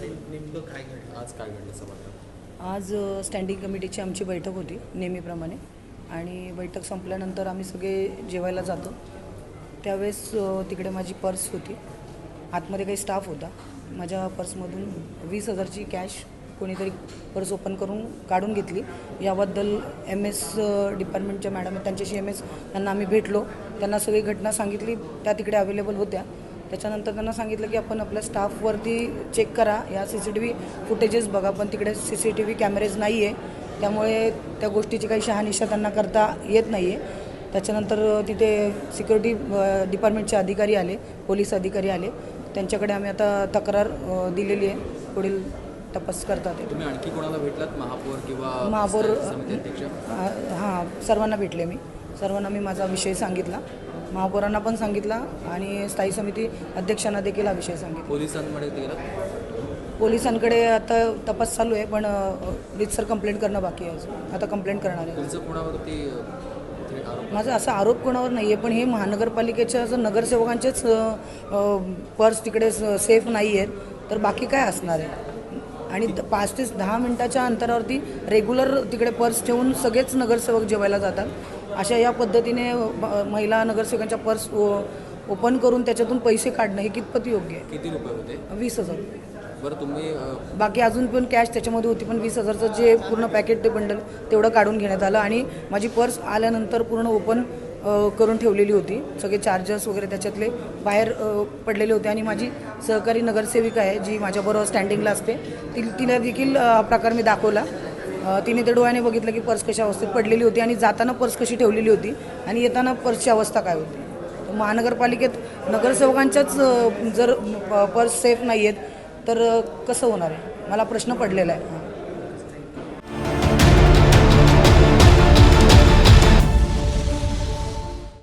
नेमकं काय घडलं आज, काय घडलं सभागृहात? आज स्टँडिंग कमिटीची आमची बैठक होती नेहमीप्रमाणे आणि बैठक संपल्यानंतर आम्ही सगळे जेवायला जातो त्यावेळेस तिकडे माझी पर्स होती, आतमध्ये काही स्टाफ होता. माझ्या पर्समधून 20,000ची कॅश कोणीतरी पर्स ओपन करून काढून घेतली. याबद्दल MS डिपार्टमेंटच्या मॅडम त्यांच्याशी त्यांना आम्ही भेटलो, त्यांना सगळी घटना सांगितली. त्या तिकडे अवेलेबल होत्या. त्याच्यानंतर त्यांना सांगितलं की आपण आपल्या स्टाफवरती चेक करा, या CCTV फुटेजेस बघा, पण तिकडे CCTV कॅमेरेज नाही आहे, त्यामुळे त्या गोष्टीची काही शहानिशा त्यांना करता येत नाही आहे. त्याच्यानंतर तिथे सिक्युरिटी डिपार्टमेंटचे अधिकारी आले, पोलीस अधिकारी आले, त्यांच्याकडे आम्ही आता तक्रार दिलेली आहे, पुढील तपास करतात. तुम्ही आणखी कोणाला भेटलात, महापौर किंवा महापौर? समिती अध्यक्ष? हां, सर्वांना भेटले. सर्वांना मी माझा विषय सांगितला, महापौरांना पण सांगितला आणि स्थायी समिती अध्यक्षांना देखील हा विषय सांगितला. पोलिसांकडे गेला? पोलिसांकडे आता तपास चालू आहे, पण रितसर कंप्लेंट करणं बाकी आहे अजून. आता कंप्लेंट करणार आहे. तुमचं कोणावरती माझा असा आरोप कोणावर नाही आहे, पण हे महानगरपालिकेच्या जर नगरसेवकांचेच पर्स तिकडे सेफ नाही आहेत, तर बाकी काय असणार आहे? आणि 5 ते 10 मिनटाच्या अंतरावरती रेग्युलर तिकडे पर्स ठेवून सगळेच नगरसेवक जेवायला जातात. अशा या पद्धतीने महिला नगरसेवकांच्या पर्स ओपन करून त्याच्यातून पैसे काढणं हे कितपत योग्य आहे? किती रुपये होते? 20,000 रुपये. बरं, तुम्ही बाकी अजून पण कॅश त्याच्यामध्ये होती, पण 20,000चं जे पूर्ण पॅकेट ते बंडल तेवढं काढून घेण्यात आलं आणि माझी पर्स आल्यानंतर पूर्ण ओपन करून ठेवलेली होती. सगळे चार्जर्स वगैरे त्याच्यातले बाहेर पडलेले होते आणि माझी सहकारी नगरसेविका आहे जी माझ्याबरोबर स्टँडिंगला असते, तिला देखील प्रकार मी दाखवला. तिने ते डोळ्याने बघितलं की पर्स कशा अवस्थेत पडलेली होती आणि जाताना पर्स कशी ठेवलेली होती आणि येताना पर्सची अवस्था काय होती. तर महानगरपालिकेत नगरसेवकांच्याच जर पर्स सेफ नाही आहेत तर कसं होणार आहे? मला प्रश्न पडलेला आहे.